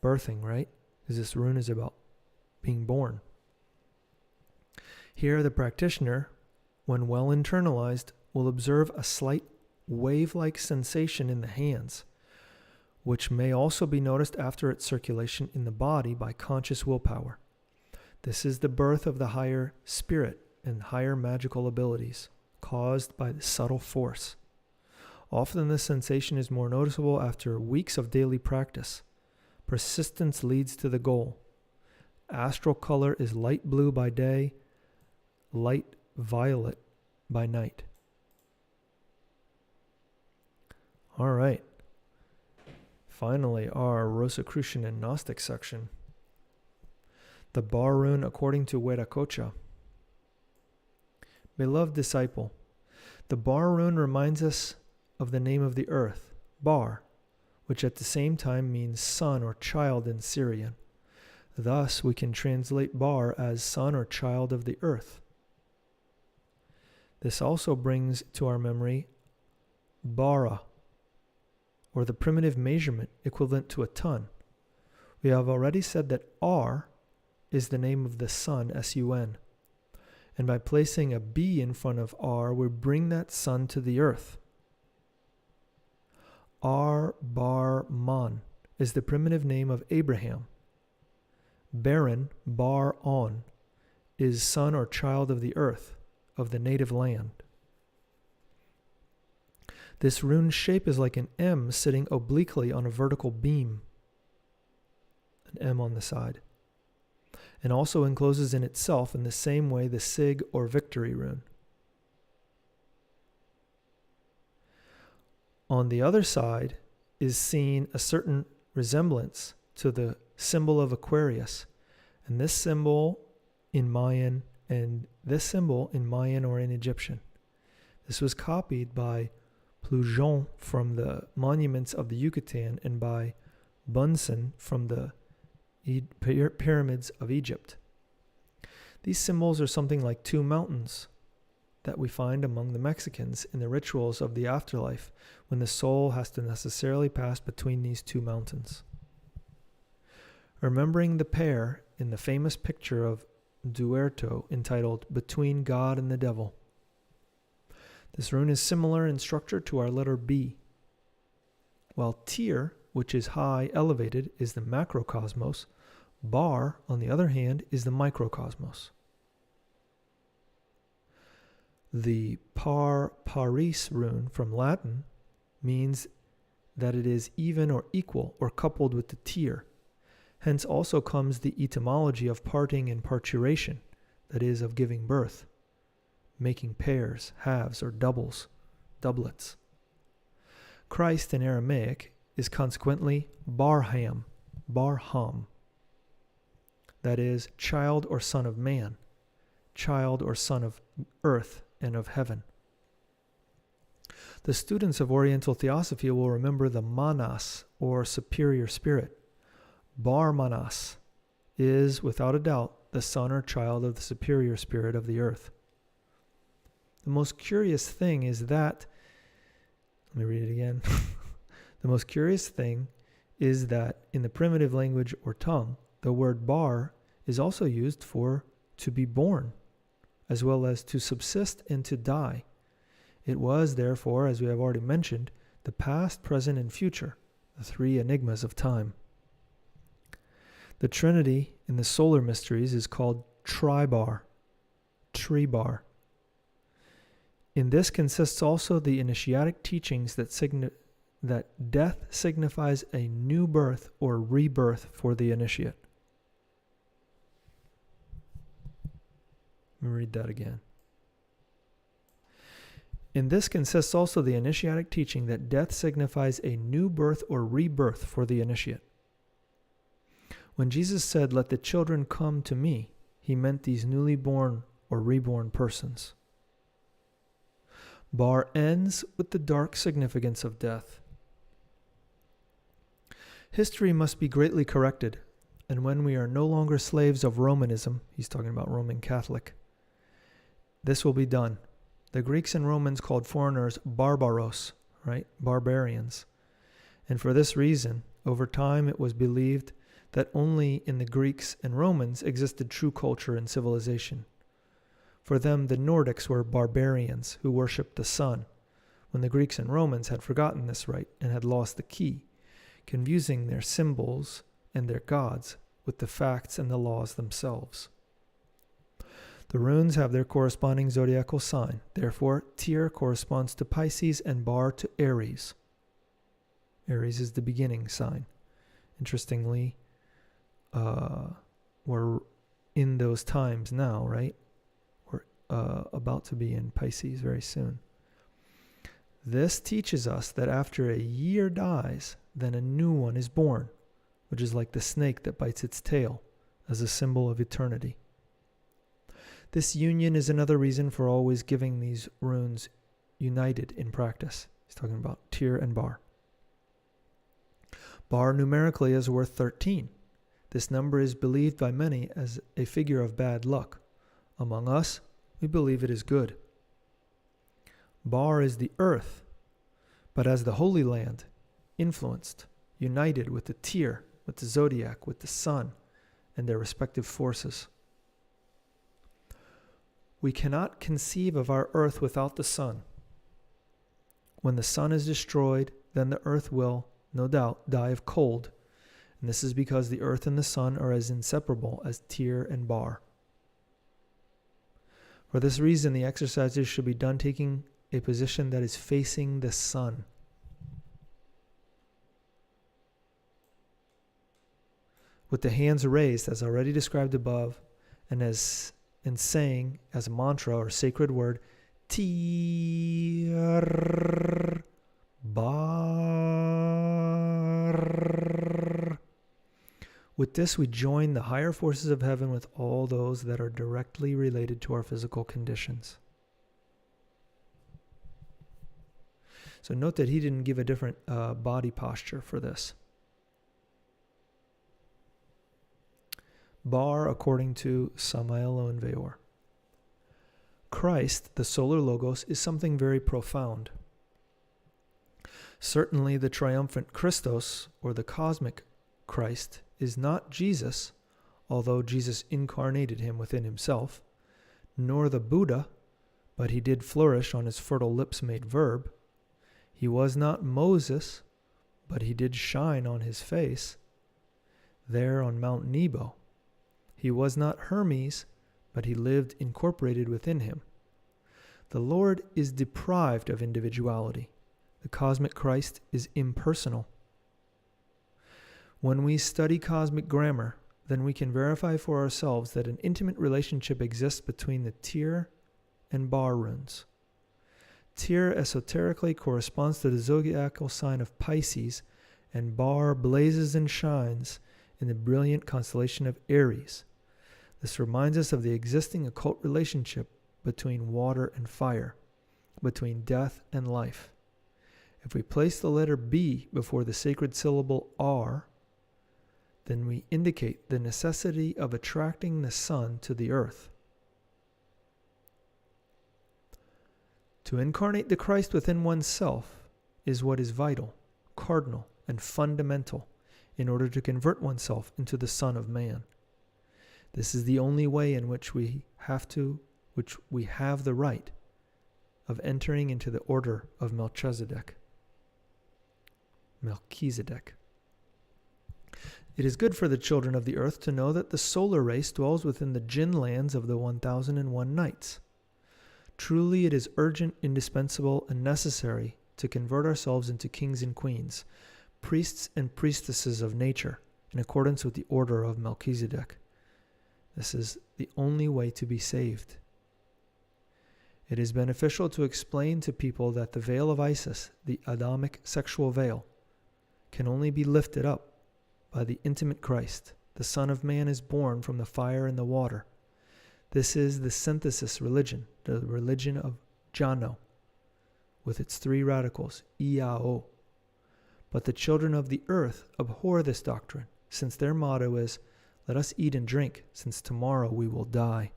Birthing, right? Because this rune is about being born. Here, the practitioner, when well internalized, will observe a slight wave-like sensation in the hands, which may also be noticed after its circulation in the body by conscious willpower. This is the birth of the higher spirit and higher magical abilities, caused by the subtle force. Often the sensation is more noticeable after weeks of daily practice. Persistence leads to the goal. Astral color is light blue by day, light violet by night. All right. Finally, our Rosicrucian and Gnostic section. The Bïork according to Huiracocha. Beloved disciple, the Bïork reminds us of the name of the earth, Bar, which at the same time means son or child in Syrian. Thus, we can translate Bar as son or child of the earth. This also brings to our memory bara, or the primitive measurement equivalent to a ton. We have already said that R is the name of the sun, S-U-N. And by placing a B in front of R, we bring that sun to the earth. Ar-bar-man is the primitive name of Abraham. Baron, Bar-on, is son or child of the earth, of the native land. This rune shape is like an M sitting obliquely on a vertical beam, an M on the side, and also encloses in itself in the same way the Sig or victory rune. On the other side is seen a certain resemblance to the symbol of Aquarius, and this symbol in Mayan or in Egyptian. This was copied by Plujon from the monuments of the Yucatan and by Bunsen from the pyramids of Egypt. These symbols are something like 2 mountains that we find among the Mexicans in the rituals of the afterlife, when the soul has to necessarily pass between these 2 mountains. Remembering the pair in the famous picture of duerto, entitled Between God and the Devil. This rune is similar in structure to our letter B. While Tyr, which is high, elevated, is the macrocosmos, Bar, on the other hand, is the microcosmos. The par paris rune from Latin means that it is even or equal or coupled with the Tyr. Hence also comes the etymology of parting and parturition, that is, of giving birth, making pairs, halves, or doublets. Christ in Aramaic is consequently Barham, that is, child or son of man, child or son of earth and of heaven. The students of Oriental Theosophy will remember the Manas, or superior spirit. Bar Manas is, without a doubt, the son or child of the superior spirit of the earth. The most curious thing is that, let me read it again. The most curious thing is that in the primitive language or tongue, the word bar is also used for to be born, as well as to subsist and to die. It was, therefore, as we have already mentioned, the past, present, and future, the three enigmas of time. The Trinity in the solar mysteries is called Tribar. In this consists also the initiatic teachings that death signifies a new birth or rebirth for the initiate. Let me read that again. In this consists also the initiatic teaching that death signifies a new birth or rebirth for the initiate. When Jesus said, "Let the children come to me," he meant these newly born or reborn persons. Bar ends with the dark significance of death. History must be greatly corrected, and when we are no longer slaves of Romanism, he's talking about Roman Catholic, this will be done. The Greeks and Romans called foreigners barbaros, right? Barbarians. And for this reason, over time it was believed that only in the Greeks and Romans existed true culture and civilization. For them, the Nordics were barbarians who worshipped the sun, when the Greeks and Romans had forgotten this rite and had lost the key, confusing their symbols and their gods with the facts and the laws themselves. The runes have their corresponding zodiacal sign. Therefore, Tyr corresponds to Pisces and Bar to Aries. Aries is the beginning sign. Interestingly, we're in those times now, right? We're about to be in Pisces very soon. This teaches us that after a year dies, then a new one is born, which is like the snake that bites its tail, as a symbol of eternity. This union is another reason for always giving these runes united in practice. He's talking about Tyr and Bar. Bar numerically is worth 13. This number is believed by many as a figure of bad luck. Among us, we believe it is good. Bar is the earth, but as the Holy Land, influenced, united with the Tyr, with the zodiac, with the sun, and their respective forces. We cannot conceive of our earth without the sun. When the sun is destroyed, then the earth will, no doubt, die of cold, and this is because the earth and the sun are as inseparable as Tyr and Bar. For this reason, the exercises should be done taking a position that is facing the sun. With the hands raised, as already described above, and saying as a mantra or sacred word, Tyr Bar. With this, we join the higher forces of heaven with all those that are directly related to our physical conditions. So note that he didn't give a different body posture for this. Bar, according to Samael and Weor. Christ, the solar logos, is something very profound. Certainly the triumphant Christos, or the cosmic Christ, is not Jesus, although Jesus incarnated him within himself, nor the Buddha, but he did flourish on his fertile lips made verb. He was not Moses, but he did shine on his face, there on Mount Nebo. He was not Hermes, but he lived incorporated within him. The Lord is deprived of individuality. The cosmic Christ is impersonal. When we study cosmic grammar, then we can verify for ourselves that an intimate relationship exists between the Tyr and Bar runes. Tyr esoterically corresponds to the zodiacal sign of Pisces, and Bar blazes and shines in the brilliant constellation of Aries. This reminds us of the existing occult relationship between water and fire, between death and life. If we place the letter B before the sacred syllable R, then we indicate the necessity of attracting the sun to the earth. To incarnate the Christ within oneself is what is vital, cardinal, and fundamental in order to convert oneself into the Son of Man. This is the only way in which we have the right of entering into the order of Melchizedek. It is good for the children of the earth to know that the solar race dwells within the Jinn lands of the 1001 nights. Truly it is urgent, indispensable, and necessary to convert ourselves into kings and queens, priests and priestesses of nature, in accordance with the order of Melchizedek. This is the only way to be saved. It is beneficial to explain to people that the veil of Isis, the Adamic sexual veil, can only be lifted up by the intimate Christ. The Son of Man is born from the fire and the water. This is the synthesis religion, the religion of Jano, with its three radicals, Iao. But the children of the earth abhor this doctrine, since their motto is, "Let us eat and drink, since tomorrow we will die."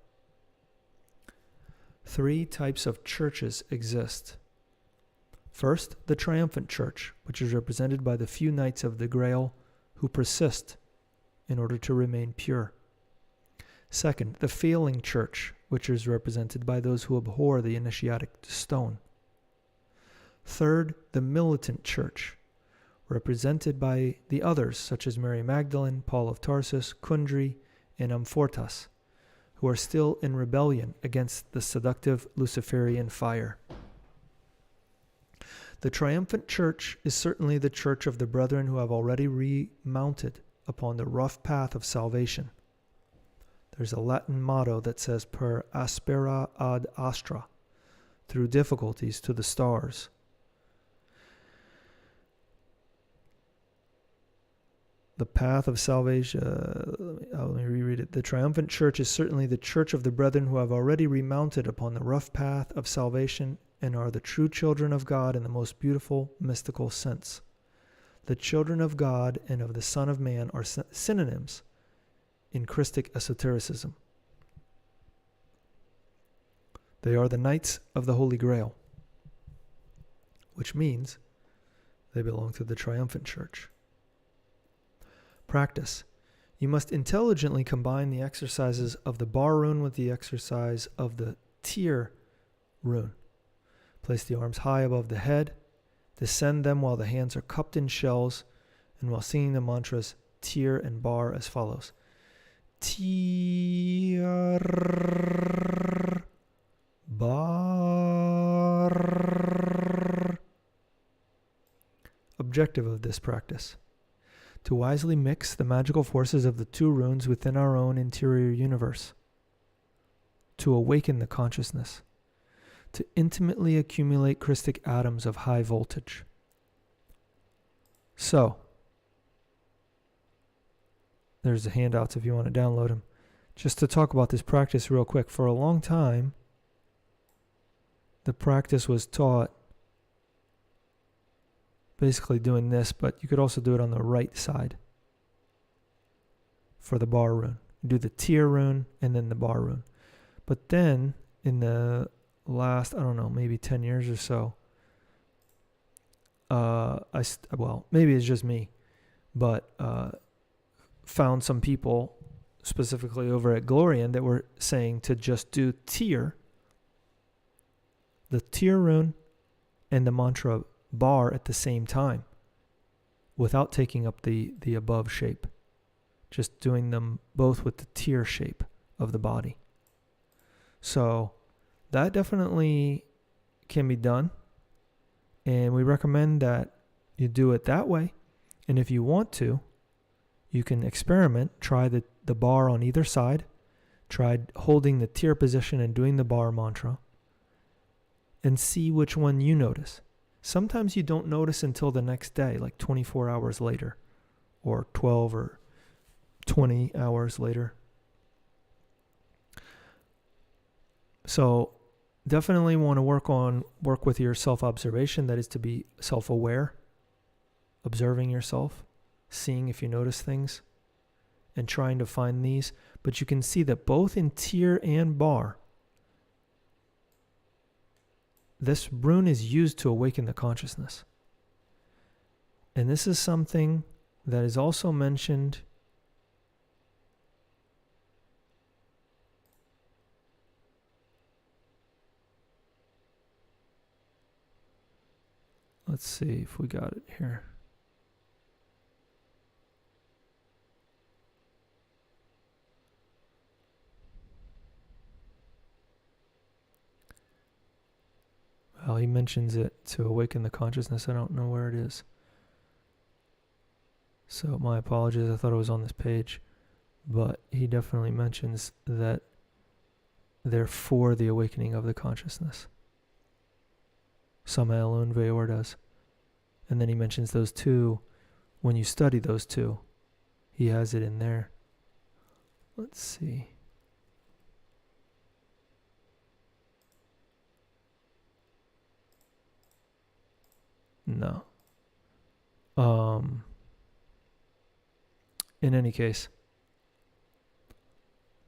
3 types of churches exist. First, the triumphant church, which is represented by the few knights of the Grail who persist in order to remain pure. Second, the failing church, which is represented by those who abhor the initiatic stone. Third, the militant church, represented by the others such as Mary Magdalene, Paul of Tarsus, Kundry, and Amfortas, who are still in rebellion against the seductive Luciferian fire. The triumphant church is certainly the church of the brethren who have already remounted upon the rough path of salvation. There's a Latin motto that says, per aspera ad astra, through difficulties to the stars. The path of salvation, let me reread it. The triumphant church is certainly the church of the brethren who have already remounted upon the rough path of salvation and are the true children of God in the most beautiful mystical sense. The children of God and of the Son of Man are synonyms in Christic esotericism. They are the Knights of the Holy Grail, which means they belong to the triumphant church. Practice. You must intelligently combine the exercises of the Bar rune with the exercise of the Tyr rune. Place the arms high above the head, descend them while the hands are cupped in shells, and while singing the mantras Tyr and Bar as follows. Tyr, Bar. Objective of this practice: to wisely mix the magical forces of the 2 runes within our own interior universe, to awaken the consciousness, to intimately accumulate Christic atoms of high voltage. So, there's the handouts if you want to download them. Just to talk about this practice real quick. For a long time, the practice was taught basically doing this, but you could also do it on the right side for the Bar rune. Do the Tyr rune and then the Bar rune. But then, in the last, maybe 10 years or so, maybe it's just me, but found some people specifically over at Glorian, that were saying to just do the P-Rune and the mantra bar at the same time without taking up the above shape. Just doing them both with the tear shape of the body. So that definitely can be done. And we recommend that you do it that way. And if you want to, you can experiment. Try the bar on either side. Try holding the tear position and doing the bar mantra. And see which one you notice. Sometimes you don't notice until the next day, like 24 hours later. Or 12 or 20 hours later. So definitely want to work with your self-observation. That is to be self-aware, observing yourself, seeing if you notice things, and trying to find these. But you can see that both in tear and bar, this rune is used to awaken the consciousness. And this is something that is also mentioned Let's see if we got it here. Well, he mentions it to awaken the consciousness. I don't know where it is. So my apologies. I thought it was on this page. But he definitely mentions that they're for the awakening of the consciousness. Samael and Weor does. And then he mentions those two. When you study those two, he has it in there. Let's see. No. In any case,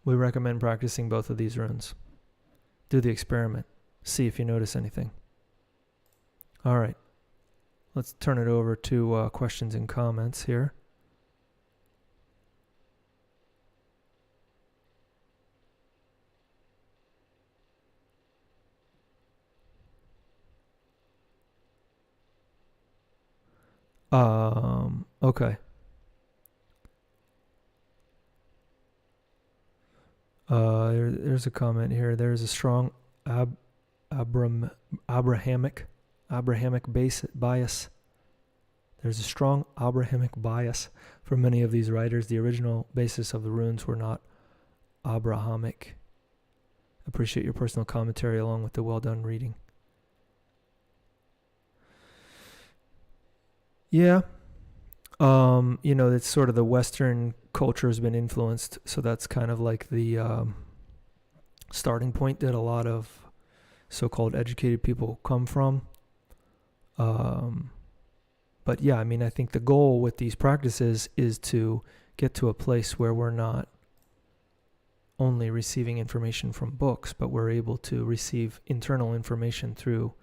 we recommend practicing both of these runes. Do the experiment. See if you notice anything. All right. Let's turn it over to questions and comments here. Okay. There's a comment here. There's a strong Abrahamic bias. There's a strong Abrahamic bias for many of these writers. The original basis of the runes were not Abrahamic. Appreciate your personal commentary along with the well done reading. Yeah. It's sort of the Western culture has been influenced, so that's kind of like the starting point that a lot of so-called educated people come from. But yeah, I think the goal with these practices is to get to a place where we're not only receiving information from books, but we're able to receive internal information through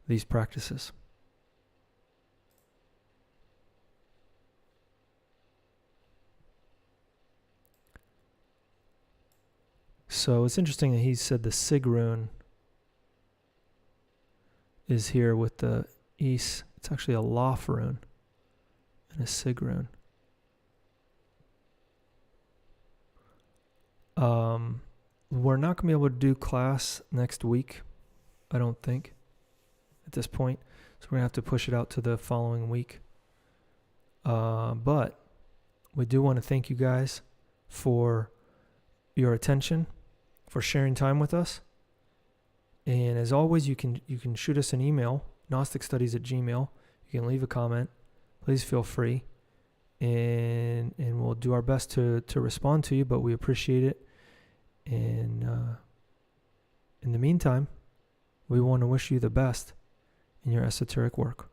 these practices. So it's interesting that he said the Sig rune is here with the Is. It's actually a Lof rune and a Sig rune. We're not going to be able to do class next week, I don't think, at this point. So we're going to have to push it out to the following week. But we do want to thank you guys for your attention, for sharing time with us. And as always, you can shoot us an email, gnosticstudies@gmail.com. You can leave a comment. Please feel free. And we'll do our best to respond to you, but we appreciate it. And in the meantime, we want to wish you the best in your esoteric work.